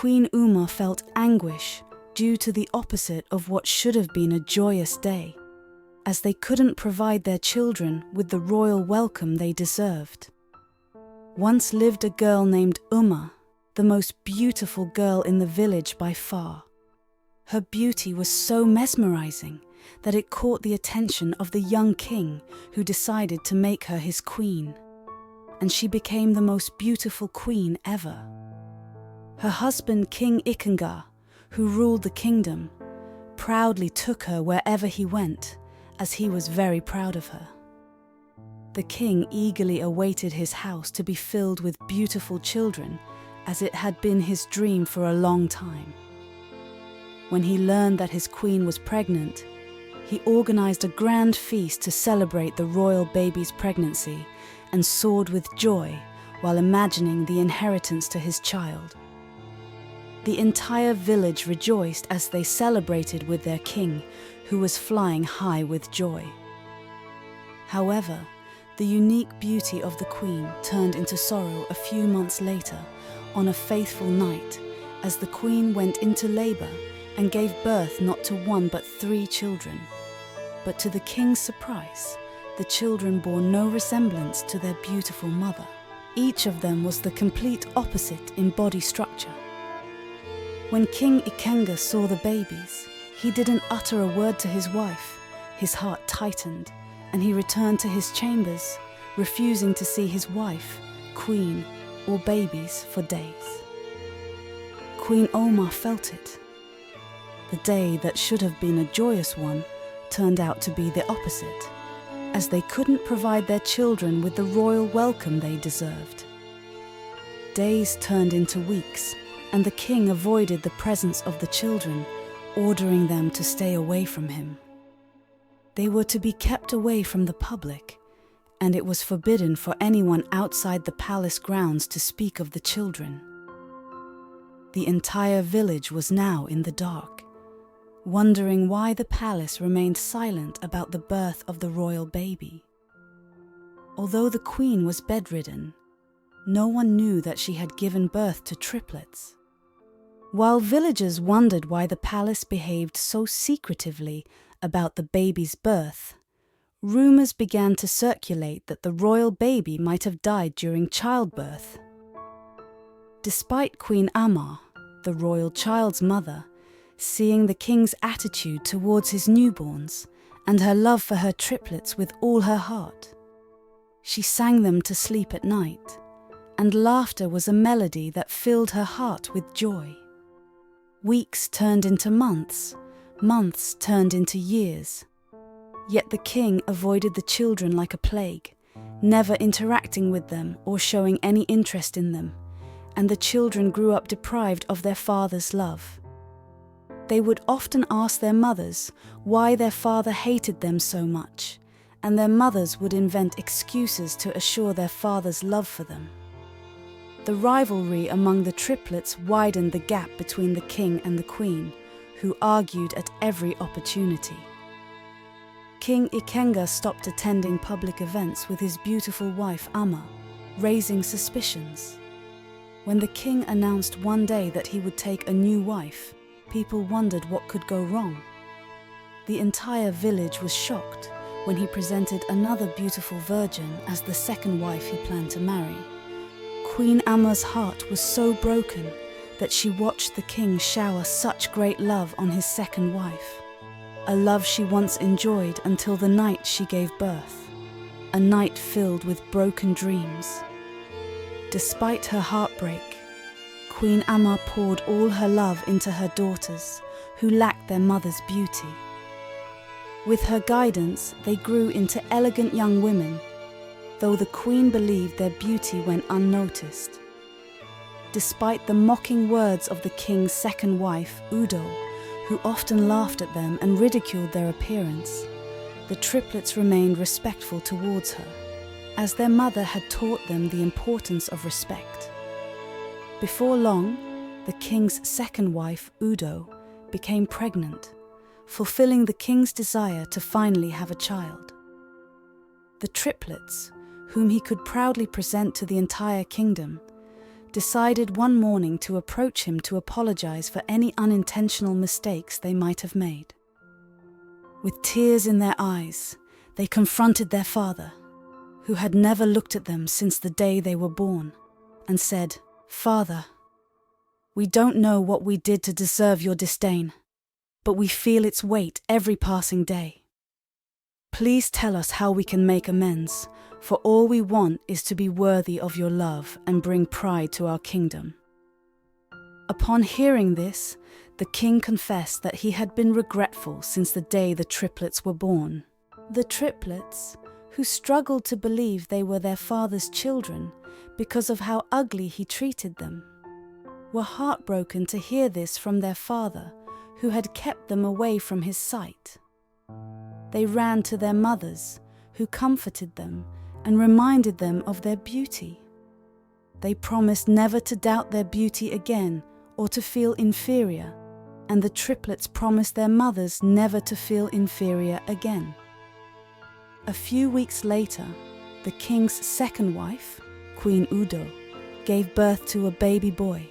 Queen Uma felt anguish due to the opposite of what should have been a joyous day, as they couldn't provide their children with the royal welcome they deserved. Once lived a girl named Uma, the most beautiful girl in the village by far. Her beauty was so mesmerizing that it caught the attention of the young king, who decided to make her his queen. And she became the most beautiful queen ever. Her husband, King Ikenga, who ruled the kingdom, proudly took her wherever he went, as he was very proud of her. The king eagerly awaited his house to be filled with beautiful children, as it had been his dream for a long time. When he learned that his queen was pregnant, he organized a grand feast to celebrate the royal baby's pregnancy and soared with joy while imagining the inheritance to his child. The entire village rejoiced as they celebrated with their king, who was flying high with joy. However, the unique beauty of the queen turned into sorrow a few months later on a fateful night, as the queen went into labor and gave birth not to one but 3 children. But to the king's surprise, the children bore no resemblance to their beautiful mother. Each of them was the complete opposite in body structure. When King Ikenga saw the babies, he didn't utter a word to his wife. His heart tightened, and he returned to his chambers, refusing to see his wife, queen, or babies for days. Queen Oma felt it. The day that should have been a joyous one turned out to be the opposite, as they couldn't provide their children with the royal welcome they deserved. Days turned into weeks, and the king avoided the presence of the children, ordering them to stay away from him. They were to be kept away from the public, and it was forbidden for anyone outside the palace grounds to speak of the children. The entire village was now in the dark, wondering why the palace remained silent about the birth of the royal baby. Although the queen was bedridden, no one knew that she had given birth to triplets. While villagers wondered why the palace behaved so secretively about the baby's birth, rumors began to circulate that the royal baby might have died during childbirth. Despite Queen Amar, the royal child's mother, seeing the king's attitude towards his newborns and her love for her triplets with all her heart, she sang them to sleep at night, and laughter was a melody that filled her heart with joy. Weeks turned into months, months turned into years. Yet the king avoided the children like a plague, never interacting with them or showing any interest in them, and the children grew up deprived of their father's love. They would often ask their mothers why their father hated them so much, and their mothers would invent excuses to assure their father's love for them. The rivalry among the triplets widened the gap between the king and the queen, who argued at every opportunity. King Ikenga stopped attending public events with his beautiful wife Amar, raising suspicions. When the king announced one day that he would take a new wife, people wondered what could go wrong. The entire village was shocked when he presented another beautiful virgin as the second wife he planned to marry. Queen Amar's heart was so broken that she watched the king shower such great love on his second wife, a love she once enjoyed until the night she gave birth, a night filled with broken dreams. Despite her heartbreak, Queen Amar poured all her love into her daughters, who lacked their mother's beauty. With her guidance, they grew into elegant young women, though the queen believed their beauty went unnoticed. Despite the mocking words of the king's second wife, Udo, who often laughed at them and ridiculed their appearance, the triplets remained respectful towards her, as their mother had taught them the importance of respect. Before long, the king's second wife, Udo, became pregnant, fulfilling the king's desire to finally have a child. The triplets, whom he could proudly present to the entire kingdom, decided one morning to approach him to apologize for any unintentional mistakes they might have made. With tears in their eyes, they confronted their father, who had never looked at them since the day they were born, and said, "Father, we don't know what we did to deserve your disdain, but we feel its weight every passing day. Please tell us how we can make amends, for all we want is to be worthy of your love and bring pride to our kingdom." Upon hearing this, the king confessed that he had been regretful since the day the triplets were born. The triplets, who struggled to believe they were their father's children because of how ugly he treated them, were heartbroken to hear this from their father, who had kept them away from his sight. They ran to their mothers, who comforted them and reminded them of their beauty. They promised never to doubt their beauty again or to feel inferior, and the triplets promised their mothers never to feel inferior again. A few weeks later, the king's second wife, Queen Udo, gave birth to a baby boy,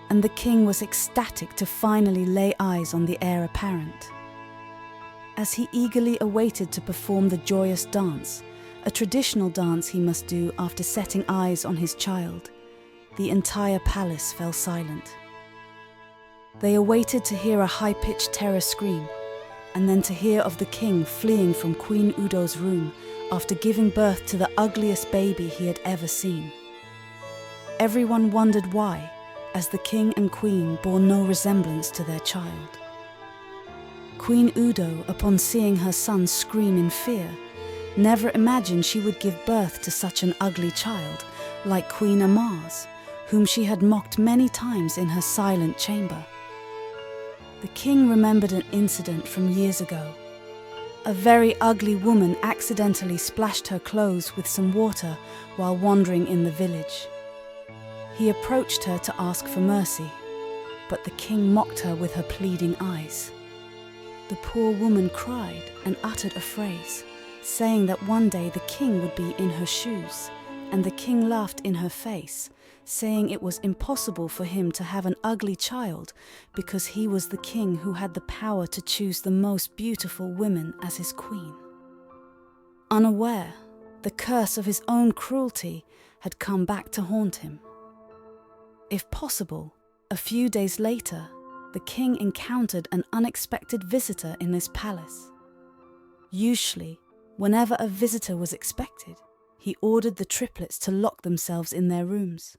and the king was ecstatic to finally lay eyes on the heir apparent. As he eagerly awaited to perform the joyous dance, a traditional dance he must do after setting eyes on his child, the entire palace fell silent. They awaited to hear a high-pitched terror scream, and then to hear of the king fleeing from Queen Udo's room after giving birth to the ugliest baby he had ever seen. Everyone wondered why, as the king and queen bore no resemblance to their child. Queen Udo, upon seeing her son scream in fear, never imagined she would give birth to such an ugly child, like Queen Amar's, whom she had mocked many times in her silent chamber. The king remembered an incident from years ago. A very ugly woman accidentally splashed her clothes with some water while wandering in the village. He approached her to ask for mercy, but the king mocked her with her pleading eyes. The poor woman cried and uttered a phrase, saying that one day the king would be in her shoes, and the king laughed in her face, saying it was impossible for him to have an ugly child because he was the king who had the power to choose the most beautiful women as his queen. Unaware, the curse of his own cruelty had come back to haunt him. If possible, a few days later, the king encountered an unexpected visitor in his palace. Usually, whenever a visitor was expected, he ordered the triplets to lock themselves in their rooms.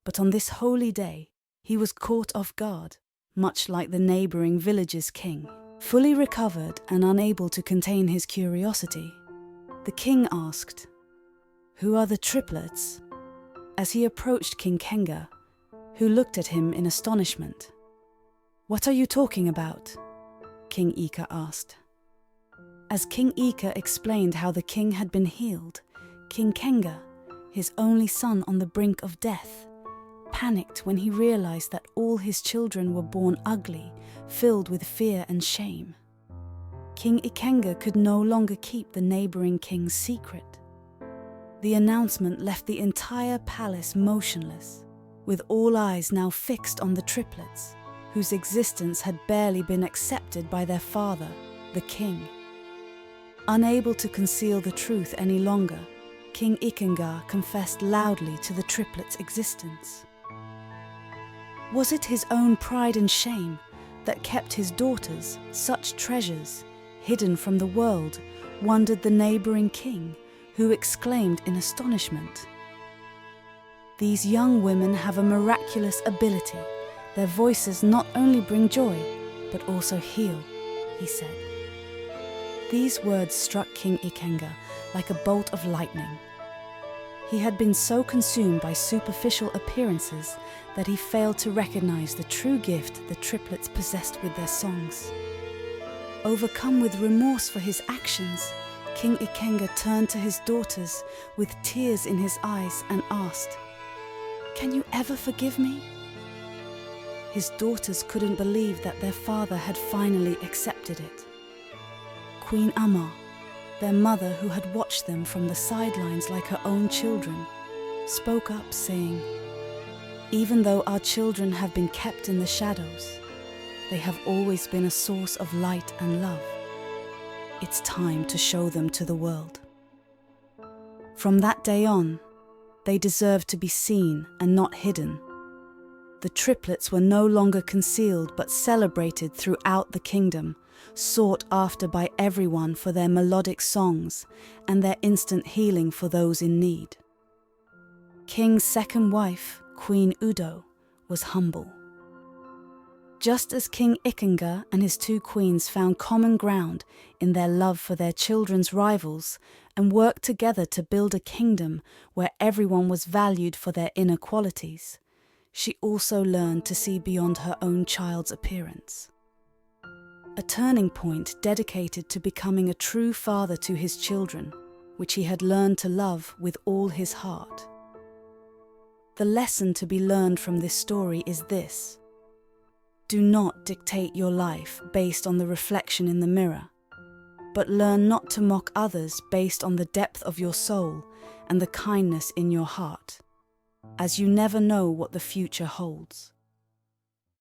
But on this holy day, he was caught off guard, much like the neighboring village's king. Fully recovered and unable to contain his curiosity, the king asked, "Who are the triplets?" as he approached King Ikenga, who looked at him in astonishment. "What are you talking about?" King Ika asked. As King Ika explained how the king had been healed, King Ikenga, his only son on the brink of death, panicked when he realized that all his children were born ugly, filled with fear and shame. King Ikenga could no longer keep the neighboring king's secret. The announcement left the entire palace motionless, with all eyes now fixed on the triplets, whose existence had barely been accepted by their father, the king. Unable to conceal the truth any longer, King Ikenga confessed loudly to the triplets' existence. Was it his own pride and shame that kept his daughters, such treasures, hidden from the world, wondered the neighboring king, who exclaimed in astonishment, "These young women have a miraculous ability. Their voices not only bring joy, but also heal," he said. These words struck King Ikenga like a bolt of lightning. He had been so consumed by superficial appearances that he failed to recognize the true gift the triplets possessed with their songs. Overcome with remorse for his actions, King Ikenga turned to his daughters with tears in his eyes and asked, "Can you ever forgive me?" His daughters couldn't believe that their father had finally accepted it. Queen Amar, their mother who had watched them from the sidelines like her own children, spoke up saying, Even though our children have been kept in the shadows, they have always been a source of light and love. It's time to show them to the world. From that day on, they deserved to be seen and not hidden. The triplets were no longer concealed but celebrated throughout the kingdom, sought after by everyone for their melodic songs and their instant healing for those in need. King's second wife, Queen Udo, was humble. Just as King Ikenga and his two queens found common ground in their love for their children's rivals and worked together to build a kingdom where everyone was valued for their inner qualities, she also learned to see beyond her own child's appearance. A turning point dedicated to becoming a true father to his children, which he had learned to love with all his heart. The lesson to be learned from this story is this: do not dictate your life based on the reflection in the mirror, but learn not to mock others based on the depth of your soul and the kindness in your heart, as you never know what the future holds.